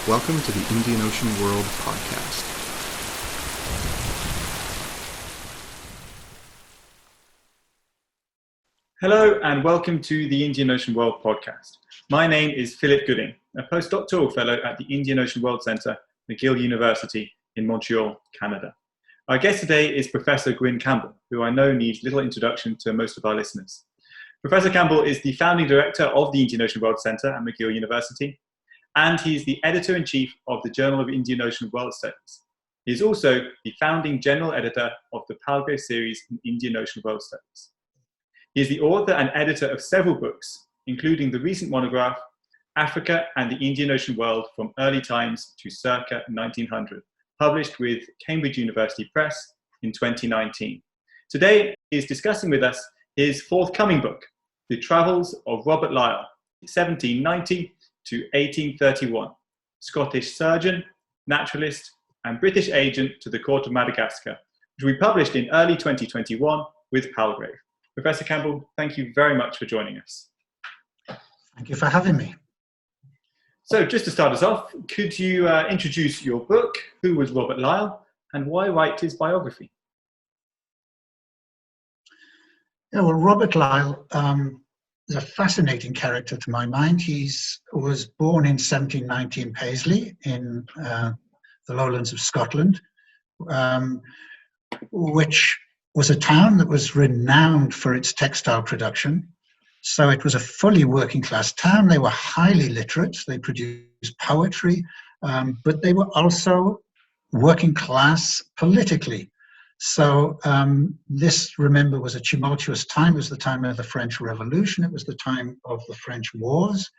Welcome to the Indian Ocean World podcast. Hello and welcome to the Indian Ocean World podcast. My name is Philip Gooding, a postdoctoral fellow at the Indian Ocean World Centre, McGill University in Montreal, Canada. Our guest today is Professor Gwyn Campbell, who I know needs little introduction to most of our listeners. Professor Campbell is the founding director of the Indian Ocean World Centre at McGill University, and he's the editor-in-chief of the Journal of Indian Ocean World Studies. He is also the founding general editor of the Palgrave series in Indian Ocean World Studies. He is the author and editor of several books, including the recent monograph, Africa and the Indian Ocean World from Early Times to Circa 1900, published with Cambridge University Press in 2019. Today, he is discussing with us his forthcoming book, The Travels of Robert Lyall, 1790 to 1831, Scottish surgeon, naturalist, and British agent to the court of Madagascar, which will be published in early 2021 with Palgrave. Professor Campbell, thank you very much for joining us. Thank you for having me. So just to start us off, could you introduce your book, who was Robert Lyall, and why write his biography? Yeah, well, Robert Lyall is a fascinating character to my mind. He was born in 1790 in Paisley in the lowlands of Scotland, which was a town that was renowned for its textile production. So it was a fully working class town. They were highly literate. They produced poetry, but they were also working class politically. So this, remember, was a tumultuous time. It was the time of the French Revolution. It was the time of the French wars.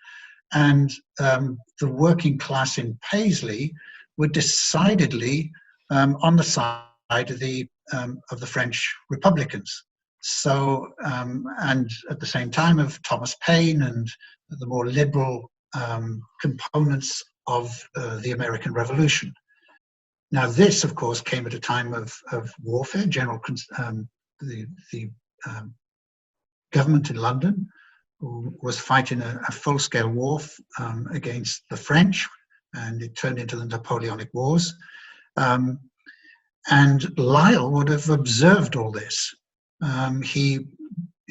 And the working class in Paisley were decidedly on the side of the French Republicans. So, and at the same time of Thomas Paine and the more liberal components of the American Revolution. Now, this, of course, came at a time of warfare. The government in London was fighting a full-scale war against the French, and it turned into the Napoleonic Wars. And Lyall would have observed all this. He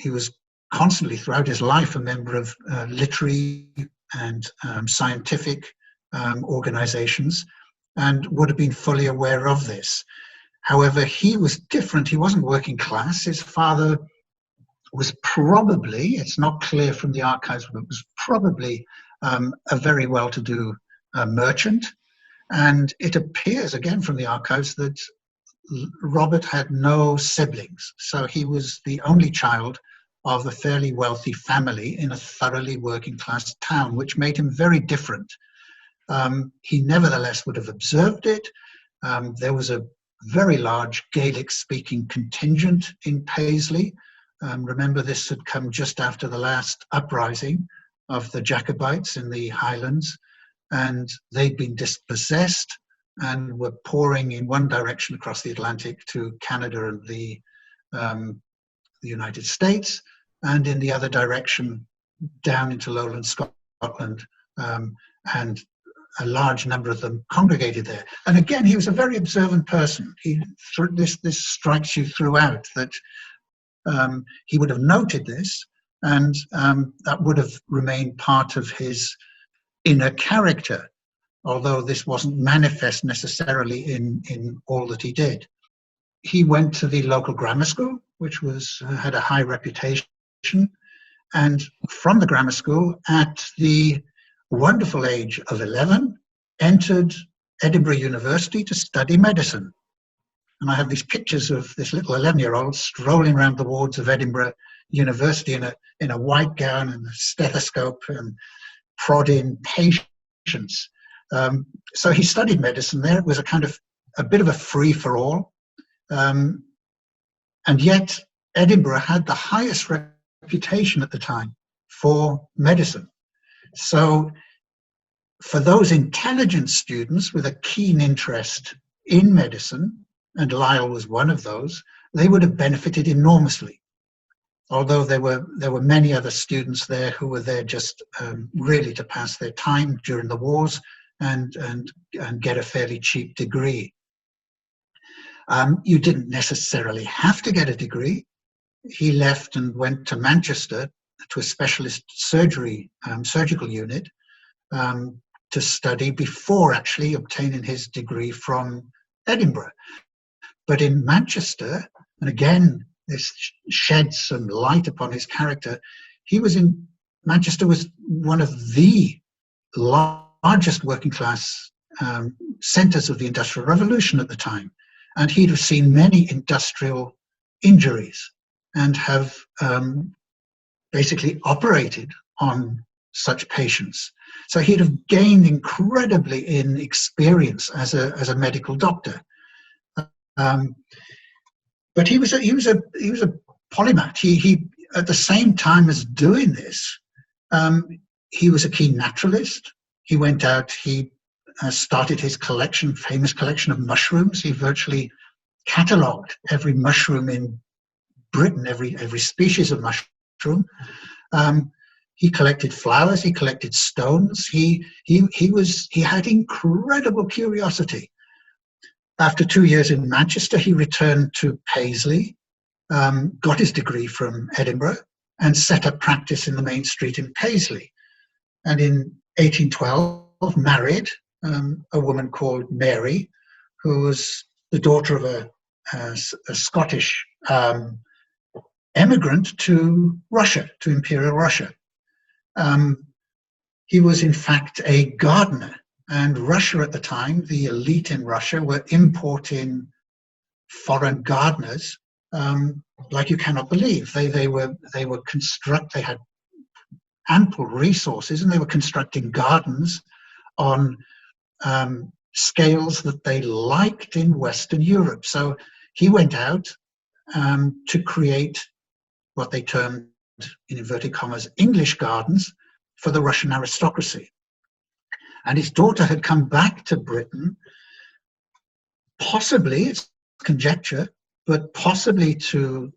was constantly, throughout his life, a member of literary and scientific organizations, and would have been fully aware of this. However, he was different. He wasn't working class. His father was probably, it's not clear from the archives, but was probably a very well-to-do merchant. And it appears, again, from the archives that Robert had no siblings. So he was the only child of a fairly wealthy family in a thoroughly working class town, which made him very different. He nevertheless would have observed it. There was a very large Gaelic-speaking contingent in Paisley. Remember, this had come just after the last uprising of the Jacobites in the Highlands, and they'd been dispossessed and were pouring in one direction across the Atlantic to Canada and the United States, and in the other direction down into lowland Scotland, and a large number of them congregated there. And again, he was a very observant person. This strikes you throughout, that he would have noted this, and that would have remained part of his inner character, although this wasn't manifest necessarily in all that he did. He went to the local grammar school, which had a high reputation, and from the grammar school, at the wonderful age of 11, entered Edinburgh University to study medicine. And I have these pictures of this little 11-year-old strolling around the wards of Edinburgh University in a white gown and a stethoscope and prodding patients. So he studied medicine there. It was a bit of a free-for-all. And yet Edinburgh had the highest reputation at the time for medicine. So for those intelligent students with a keen interest in medicine, and Lyall was one of those, they would have benefited enormously. Although there were many other students there who were there just really to pass their time during the wars, and get a fairly cheap degree. You didn't necessarily have to get a degree. He left and went to Manchester to a specialist surgical unit to study before actually obtaining his degree from Edinburgh. But in Manchester, and again, this sheds some light upon his character, Manchester was one of the largest working class centres of the Industrial Revolution at the time. And he'd have seen many industrial injuries and have basically operated on such patients. So he'd have gained incredibly in experience as a medical doctor. But he was a polymath. He at the same time as doing this, he was a keen naturalist. He went out. He started his famous collection of mushrooms. He virtually catalogued every mushroom in Britain, every species of mushroom. He collected flowers. He collected stones. He had incredible curiosity. After 2 years in Manchester, he returned to Paisley, got his degree from Edinburgh, and set up practice in the main street in Paisley. And in 1812, married a woman called Mary, who was the daughter of a Scottish emigrant to Russia, to Imperial Russia. He was in fact a gardener, and Russia at the time, the elite in Russia, were importing foreign gardeners like you cannot believe. They had ample resources, and they were constructing gardens on scales that they liked in Western Europe. So he went out to create what they termed, in inverted commas, English gardens for the Russian aristocracy. And his daughter had come back to Britain, possibly, it's conjecture, but possibly to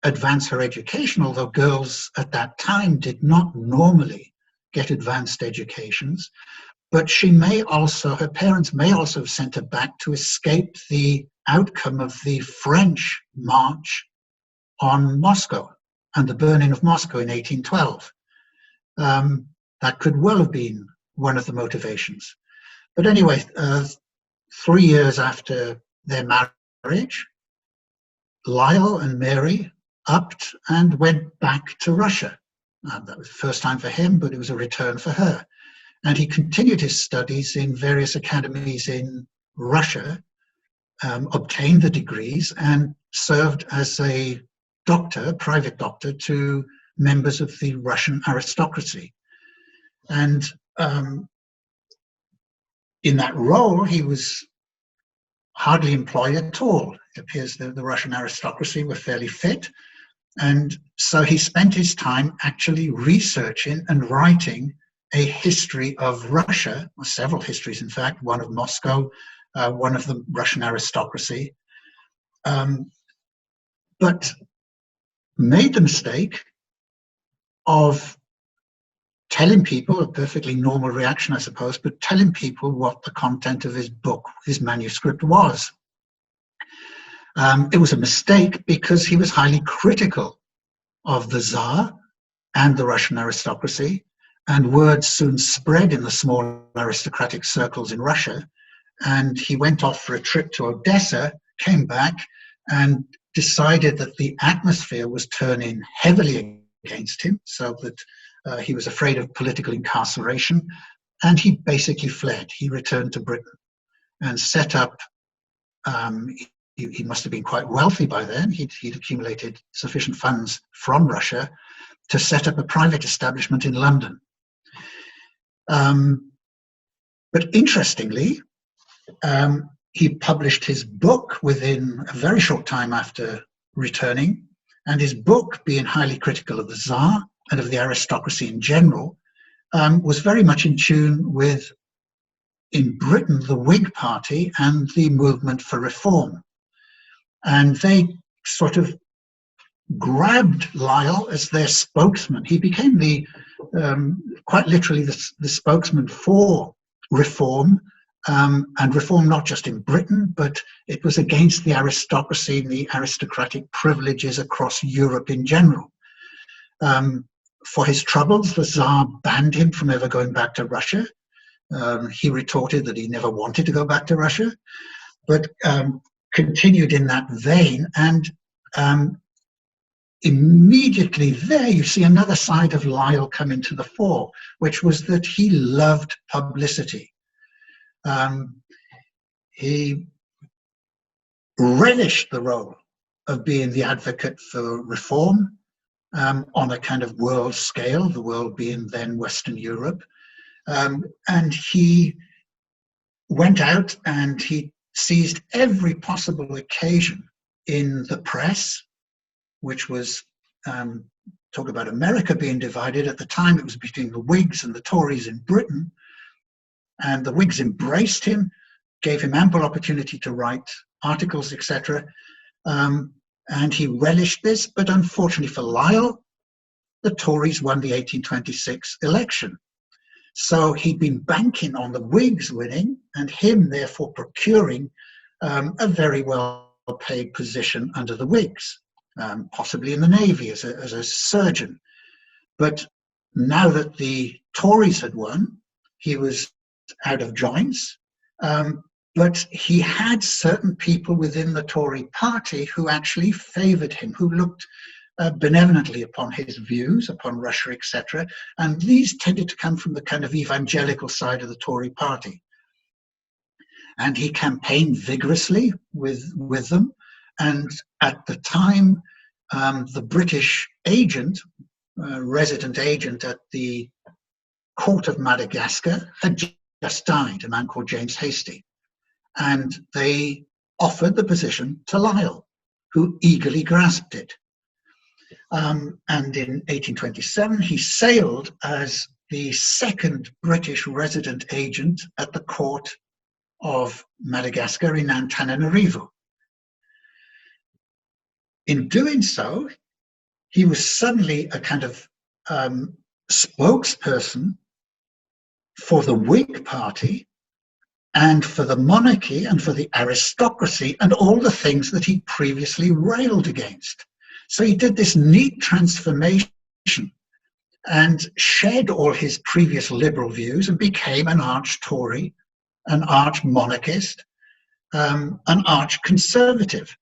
advance her education, although girls at that time did not normally get advanced educations. But her parents may also have sent her back to escape the outcome of the French march on Moscow and the burning of Moscow in 1812. That could well have been one of the motivations. But anyway, 3 years after their marriage, Lyall and Mary upped and went back to Russia. That was the first time for him, but it was a return for her. And he continued his studies in various academies in Russia, obtained the degrees, and served as a doctor, private doctor, to members of the Russian aristocracy. And in that role, he was hardly employed at all. It appears that the Russian aristocracy were fairly fit. And so he spent his time actually researching and writing a history of Russia, or several histories, in fact, one of Moscow, one of the Russian aristocracy, but made the mistake of telling people, a perfectly normal reaction, I suppose, but telling people what the content of his book, his manuscript was. It was a mistake because he was highly critical of the Tsar and the Russian aristocracy, and word soon spread in the small aristocratic circles in Russia. And he went off for a trip to Odessa, came back, and decided that the atmosphere was turning heavily against him, so that he was afraid of political incarceration, and he basically fled. He returned to Britain and set up, he must have been quite wealthy by then. He'd accumulated sufficient funds from Russia to set up a private establishment in London. But interestingly, he published his book within a very short time after returning, and his book, being highly critical of the Tsar and of the aristocracy in general, was very much in tune with, in Britain, the Whig Party and the movement for reform. And they sort of grabbed Lyall as their spokesman. He became quite literally the spokesman for reform, and reform not just in Britain, but it was against the aristocracy and the aristocratic privileges across Europe in general. For his troubles, the Tsar banned him from ever going back to Russia. He retorted that he never wanted to go back to Russia, but continued in that vein. And immediately there, you see another side of Lyall come into the fore, which was that he loved publicity. He relished the role of being the advocate for reform on a kind of world scale, the world being then Western Europe. And he went out and he seized every possible occasion in the press, which was, talk about America being divided. At the time, it was between the Whigs and the Tories in Britain. And the Whigs embraced him, gave him ample opportunity to write articles, etc. And he relished this. But unfortunately for Lyall, the Tories won the 1826 election. So he'd been banking on the Whigs winning and him therefore procuring a very well-paid position under the Whigs, possibly in the Navy as a surgeon. But now that the Tories had won, he was out of joints. But he had certain people within the Tory party who actually favoured him, who looked benevolently upon his views, upon Russia, etc. And these tended to come from the kind of evangelical side of the Tory party. And he campaigned vigorously with them. And at the time, the British agent, resident agent at the court of Madagascar, had just died, a man called James Hastie. And they offered the position to Lyall, who eagerly grasped it. And in 1827, he sailed as the second British resident agent at the court of Madagascar in Antananarivo. In doing so, he was suddenly a kind of spokesperson for the Whig party and for the monarchy and for the aristocracy and all the things that he previously railed against. So he did this neat transformation and shed all his previous liberal views and became an arch Tory, an arch monarchist, an arch conservative.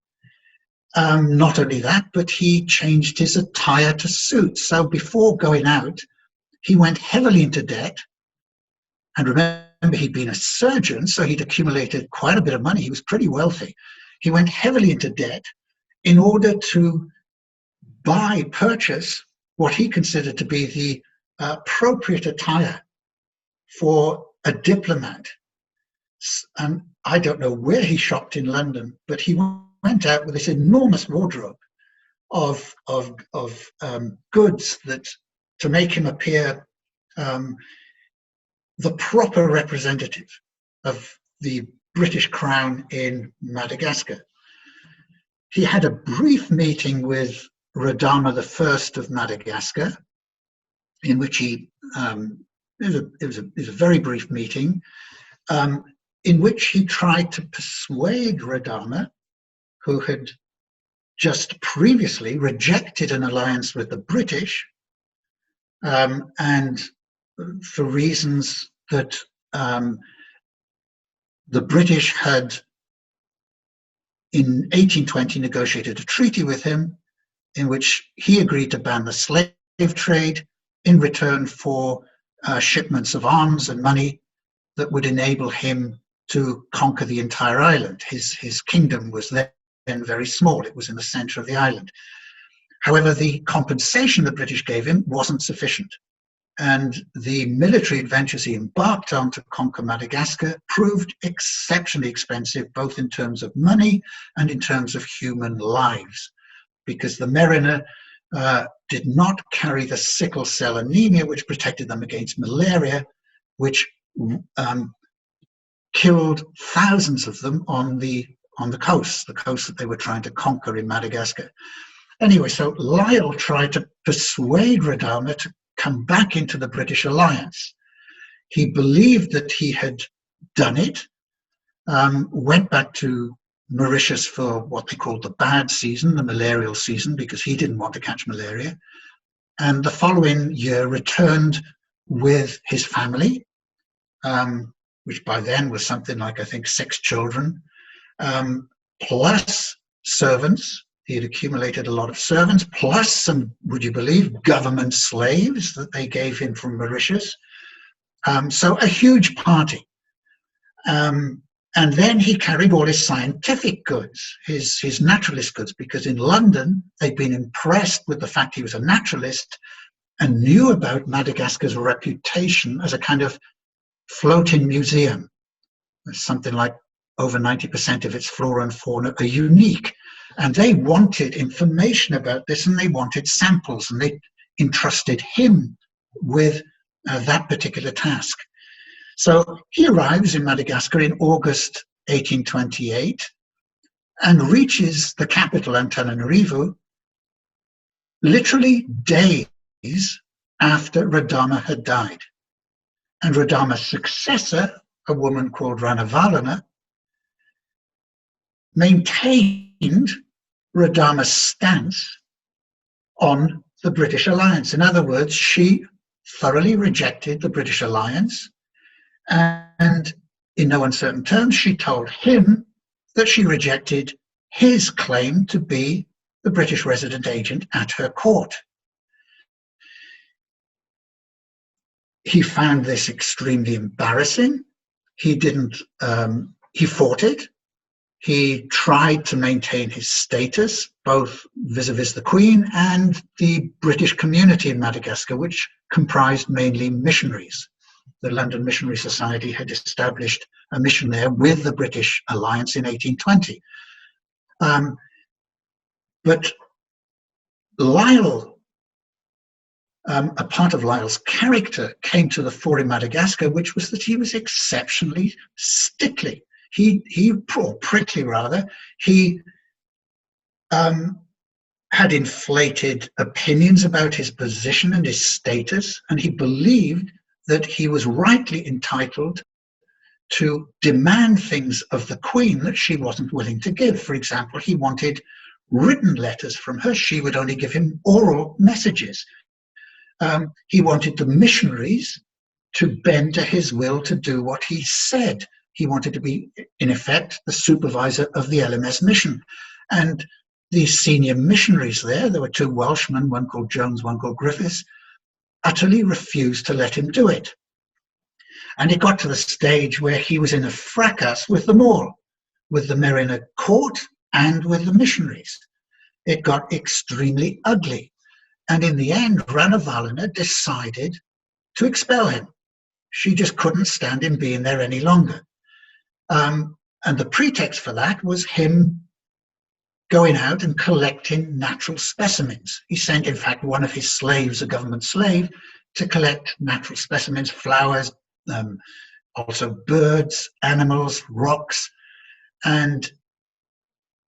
Not only that, but he changed his attire to suit. So before going out, he went heavily into debt. And remember, he'd been a surgeon, so he'd accumulated quite a bit of money. He was pretty wealthy. He went heavily into debt in order to purchase what he considered to be the appropriate attire for a diplomat. And I don't know where he shopped in London, but he went out with this enormous wardrobe of goods that to make him appear the proper representative of the British Crown in Madagascar. He had a brief meeting with Radama I of Madagascar, in which it was a very brief meeting, in which he tried to persuade Radama, who had just previously rejected an alliance with the British, and for reasons that the British had in 1820 negotiated a treaty with him in which he agreed to ban the slave trade in return for shipments of arms and money that would enable him to conquer the entire island. His kingdom was then very small. It was in the center of the island. However, the compensation the British gave him wasn't sufficient. And the military adventures he embarked on to conquer Madagascar proved exceptionally expensive, both in terms of money and in terms of human lives, because the mariner did not carry the sickle cell anemia, which protected them against malaria, which killed thousands of them on the coast that they were trying to conquer in Madagascar. Anyway, so Lyall tried to persuade Radama to come back into the British alliance. He believed that he had done it, went back to Mauritius for what they called the bad season, the malarial season, because he didn't want to catch malaria. And the following year returned with his family, which by then was something like, I think, 6 children, plus servants. He had accumulated a lot of servants, plus some, would you believe, government slaves that they gave him from Mauritius. So a huge party. And then he carried all his scientific goods, his naturalist goods, because in London, they'd been impressed with the fact he was a naturalist and knew about Madagascar's reputation as a kind of floating museum. Something like over 90% of its flora and fauna are unique. And they wanted information about this, and they wanted samples, and they entrusted him with that particular task. So he arrives in Madagascar in August 1828 and reaches the capital, Antananarivo, literally days after Radama had died. And Radama's successor, a woman called Ranavalana, maintained Radama's stance on the British alliance. In other words, she thoroughly rejected the British alliance, and in no uncertain terms, she told him that she rejected his claim to be the British resident agent at her court. He found this extremely embarrassing. He fought it. He tried to maintain his status, both vis-a-vis the Queen and the British community in Madagascar, which comprised mainly missionaries. The London Missionary Society had established a mission there with the British alliance in 1820. But Lyall, a part of Lyall's character came to the fore in Madagascar, which was that he was exceptionally stickly. Or prickly rather, he had inflated opinions about his position and his status, and he believed that he was rightly entitled to demand things of the Queen that she wasn't willing to give. For example, he wanted written letters from her. She would only give him oral messages. He wanted the missionaries to bend to his will to do what he said. He wanted to be, in effect, the supervisor of the LMS mission. And these senior missionaries there were 2 Welshmen, one called Jones, one called Griffiths, utterly refused to let him do it. And it got to the stage where he was in a fracas with them all, with the Merina court and with the missionaries. It got extremely ugly. And in the end, Ranavalana decided to expel him. She just couldn't stand him being there any longer. And the pretext for that was him going out and collecting natural specimens. He sent, in fact, one of his slaves, a government slave, to collect natural specimens, flowers, also birds, animals, rocks. And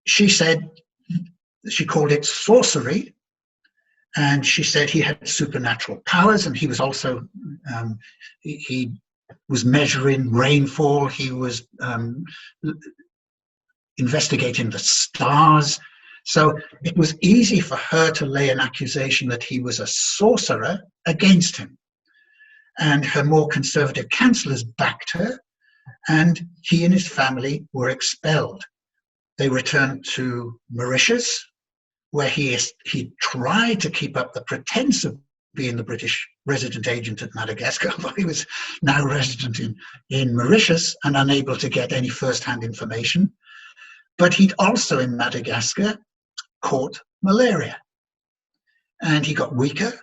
she said, she called it sorcery. And she said he had supernatural powers, and he was also, he was measuring rainfall. He was investigating the stars. So it was easy for her to lay an accusation that he was a sorcerer against him. And her more conservative councillors backed her, and he and his family were expelled. They returned to Mauritius, where he tried to keep up the pretense of being the British resident agent at Madagascar, although he was now resident in Mauritius and unable to get any first-hand information. But he'd also in Madagascar caught malaria. And he got weaker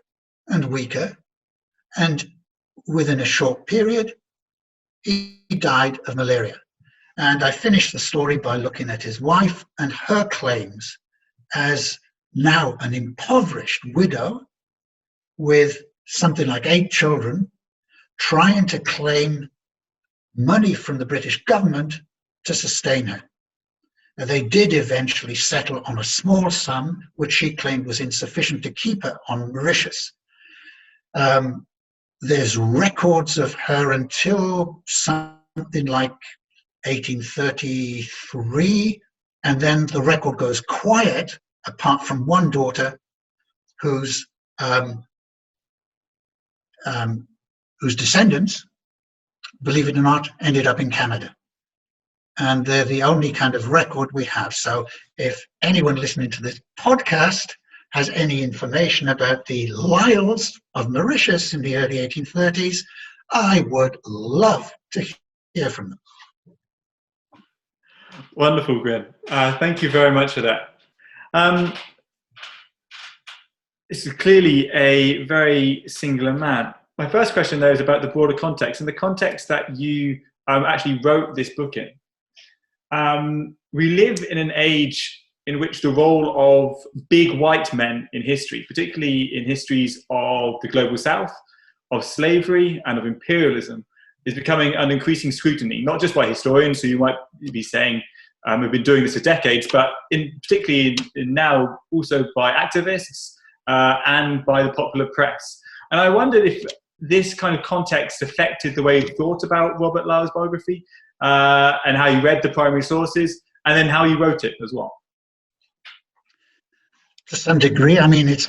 and weaker. And within a short period, he died of malaria. And I finished the story by looking at his wife and her claims as now an impoverished widow with something like 8 children, trying to claim money from the British government to sustain her. Now, they did eventually settle on a small sum, which she claimed was insufficient to keep her on Mauritius. there's records of her until something like 1833, and then the record goes quiet, apart from one daughter whose descendants, believe it or not, ended up in Canada. And they're the only kind of record we have. So if anyone listening to this podcast has any information about the Lyalls of Mauritius in the early 1830s, I would love to hear from them. Wonderful, Gwyn. Thank you very much for that. This is clearly a very singular man. My first question, though, is about the broader context, and the context that you actually wrote this book in. We live in an age in which the role of big white men in history, particularly in histories of the global south, of slavery and of imperialism, is becoming an increasing scrutiny, not just by historians who you might be saying have been doing this for decades, but particularly now also by activists and by the popular press. And I wondered if this kind of context affected the way you thought about Robert Lyall's biography, and how you read the primary sources, and then how you wrote it as well. To some degree, I mean, it's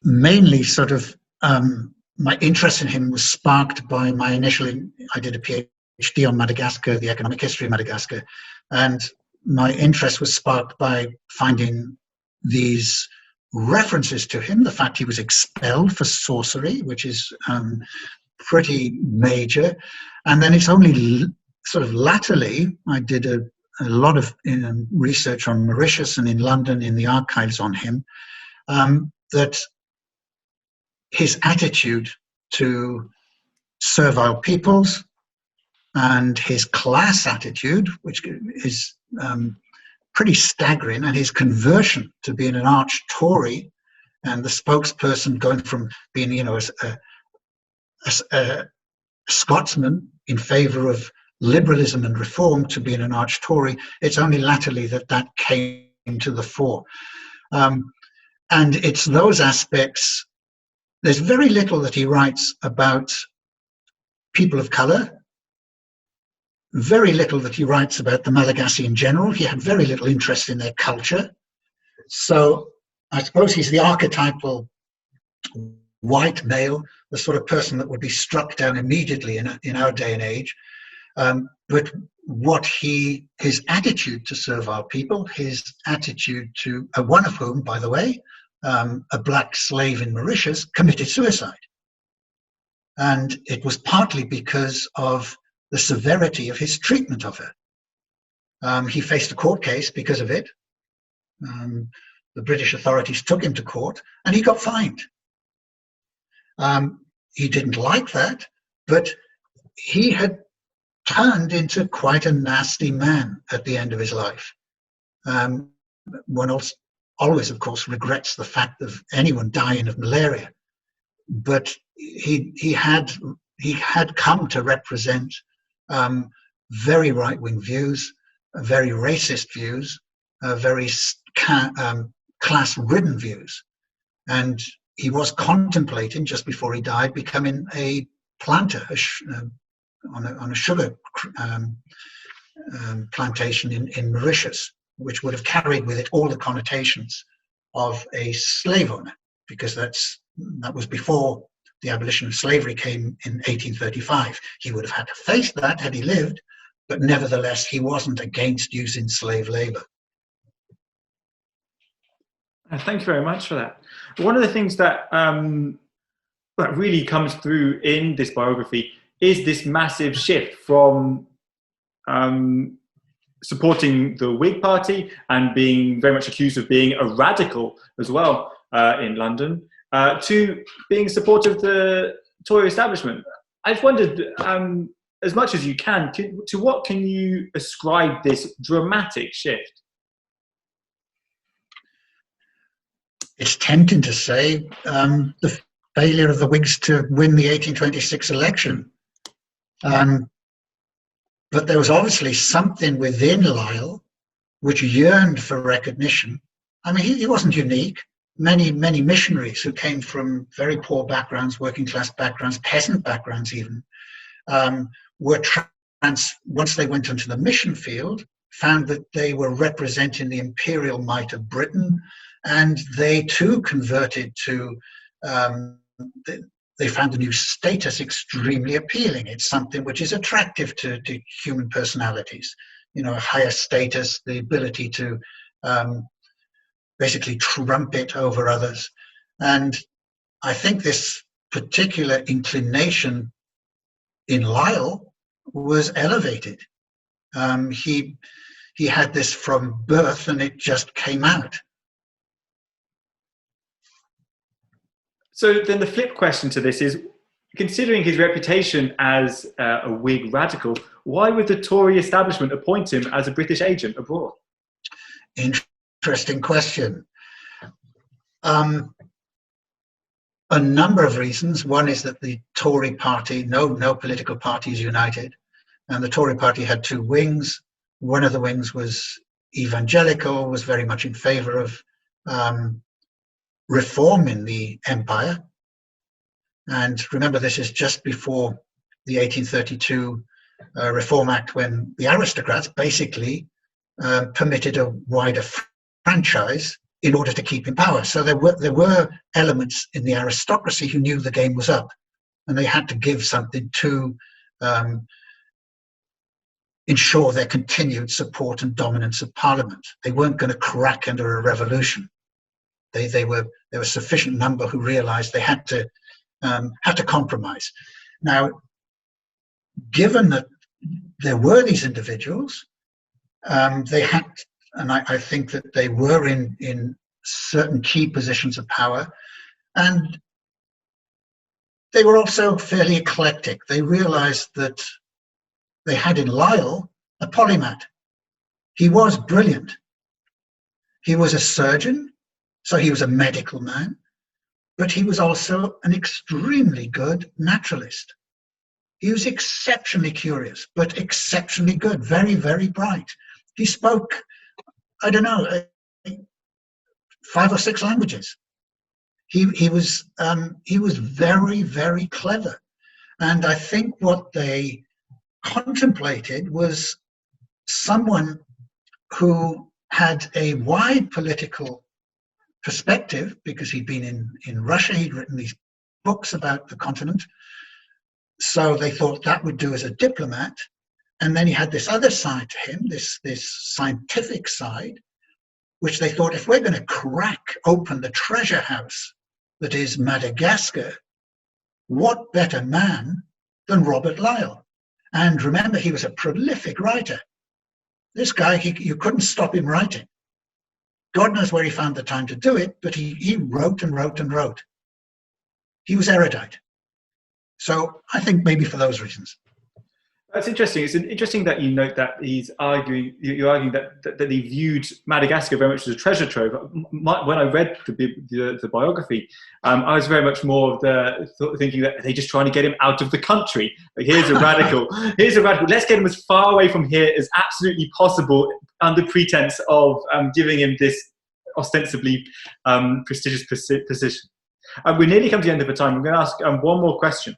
mainly sort of my interest in him was sparked by my initial. I did a PhD on Madagascar, the economic history of Madagascar, and my interest was sparked by finding these references to him. The fact he was expelled for sorcery, which is pretty major, and then it's only sort of latterly I did a lot of research on Mauritius and in London in the archives on him, that his attitude to servile peoples and his class attitude, which is pretty staggering, and his conversion to being an arch Tory and the spokesperson going from being, you know, a Scotsman in favour of liberalism and reform to being an arch Tory. It's only latterly that came to the fore. And it's those aspects. There's very little that he writes about people of colour, very little that he writes about the Malagasy in general. He had very little interest in their culture. So I suppose he's the archetypal white male, the sort of person that would be struck down immediately in our day and age. But what his attitude to servile people, his attitude to, one of whom, by the way, a black slave in Mauritius, committed suicide. And it was partly because of the severity of his treatment of her. He faced a court case because of it. The British authorities took him to court and he got fined. He didn't like that, but he had turned into quite a nasty man at the end of his life. One always, of course, regrets the fact of anyone dying of malaria, but he had come to represent very right-wing views, very racist views, very class-ridden views, and he was contemplating just before he died becoming a planter, on a sugar plantation in Mauritius, which would have carried with it all the connotations of a slave owner, because that was before the abolition of slavery came in 1835. He would have had to face that had he lived, but nevertheless, he wasn't against using slave labor. Thank you very much for that. One of the things that really comes through in this biography is this massive shift from supporting the Whig Party and being very much accused of being a radical as well in London, to being supportive of the Tory establishment. I've wondered, as much as you can, to what can you ascribe this dramatic shift? It's tempting to say the failure of the Whigs to win the 1826 election. But there was obviously something within Lyall which yearned for recognition. I mean, he wasn't unique. many missionaries who came from very poor backgrounds, working class backgrounds, peasant backgrounds even, were once they went into the mission field, found that they were representing the imperial might of Britain, and they too converted to, they found the new status extremely appealing. It's something which is attractive to human personalities, you know, a higher status, the ability to basically trumpet over others. And I think this particular inclination in Lyall was elevated. He had this from birth, and it just came out. So then the flip question to this is, considering his reputation as a Whig radical, why would the Tory establishment appoint him as a British agent abroad? Interesting question. A number of reasons. One is that the Tory party, no political party is united, and the Tory party had two wings. One of the wings was evangelical, was very much in favour of reform in the empire. And remember, this is just before the 1832 Reform Act, when the aristocrats basically permitted a wider franchise in order to keep in power. So there were elements in the aristocracy who knew the game was up, and they had to give something to ensure their continued support and dominance of Parliament. They weren't going to crack under a revolution. There were a sufficient number who realised they had to compromise. Now, given that there were these individuals, they had, and I think that they were in certain key positions of power, and they were also fairly eclectic. They realised that they had in Lyall a polymath. He was brilliant. He was a surgeon, so he was a medical man, but he was also an extremely good naturalist. He was exceptionally curious, but exceptionally good, very, very bright. He spoke, I don't know, 5 or 6 languages. He was very, very clever. And I think what they contemplated was someone who had a wide political perspective, because he'd been in Russia, he'd written these books about the continent. So they thought that would do as a diplomat. And then he had this other side to him, this scientific side, which they thought, if we're going to crack open the treasure house that is Madagascar, what better man than Robert Lyall? And remember, he was a prolific writer. This guy, you couldn't stop him writing. God knows where he found the time to do it, but he wrote and wrote and wrote. He was erudite. So I think maybe for those reasons. That's interesting. It's interesting that you note that you're arguing that he viewed Madagascar very much as a treasure trove. When I read the biography, I was very much more of thinking that they're just trying to get him out of the country. Like, here's a radical. Let's get him as far away from here as absolutely possible, under pretense of giving him this ostensibly prestigious position. We nearly come to the end of the time. I'm going to ask one more question.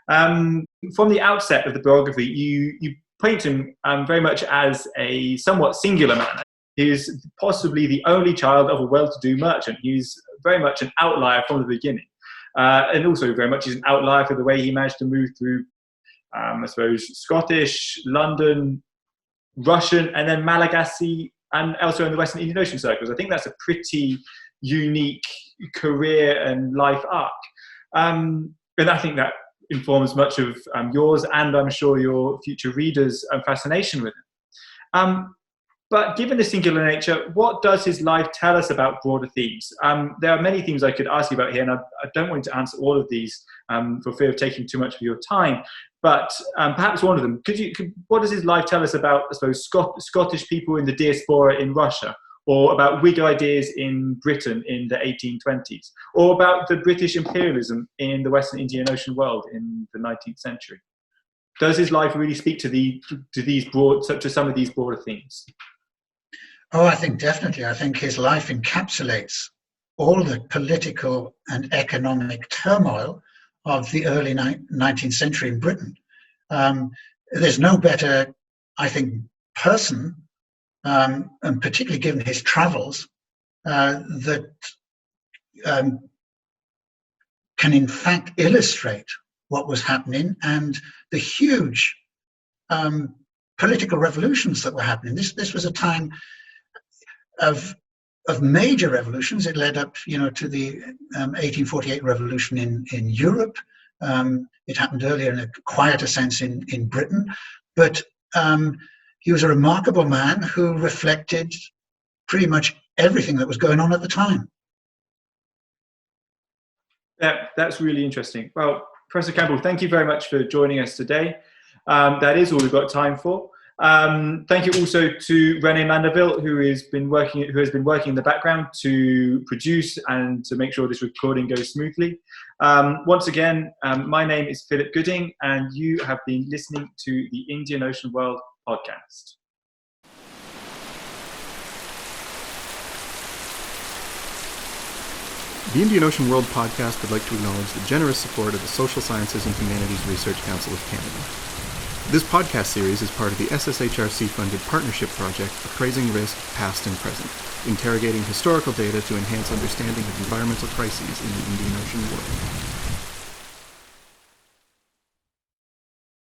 From the outset of the biography, you paint him very much as a somewhat singular man. He is possibly the only child of a well-to-do merchant. He's very much an outlier from the beginning. And also very much he's an outlier for the way he managed to move through, I suppose, Scottish, London, Russian, and then Malagasy, and elsewhere in the Western Indian Ocean circles. I think that's a pretty unique career and life arc. And I think that informs much of yours, and I'm sure your future readers' fascination with him. But given the singular nature, what does his life tell us about broader themes? There are many things I could ask you about here, and I don't want to answer all of these for fear of taking too much of your time. But perhaps one of them, what does his life tell us about, I suppose, Scottish people in the diaspora in Russia, or about Whig ideas in Britain in the 1820s, or about the British imperialism in the Western Indian Ocean world in the 19th century? Does his life really speak to some of these broader themes? Oh, I think definitely. I think his life encapsulates all the political and economic turmoil of the early 19th century in Britain. There's no better, I think, person, and particularly given his travels, that can in fact illustrate what was happening and the huge political revolutions that were happening. This was a time of major revolutions. It led up, to the 1848 revolution in Europe. It happened earlier in a quieter sense in Britain, but he was a remarkable man who reflected pretty much everything that was going on at the time. That's really interesting. Well, Professor Campbell, thank you very much for joining us today. That is all we've got time for. Thank you also to Renée Manderville, who has been working in the background to produce and to make sure this recording goes smoothly. Once again, my name is Philip Gooding, and you have been listening to the Indian Ocean World podcast. The Indian Ocean World podcast would like to acknowledge the generous support of the Social Sciences and Humanities Research Council of Canada. This podcast series is part of the SSHRC-funded partnership project Appraising Risk, Past and Present, interrogating historical data to enhance understanding of environmental crises in the Indian Ocean world.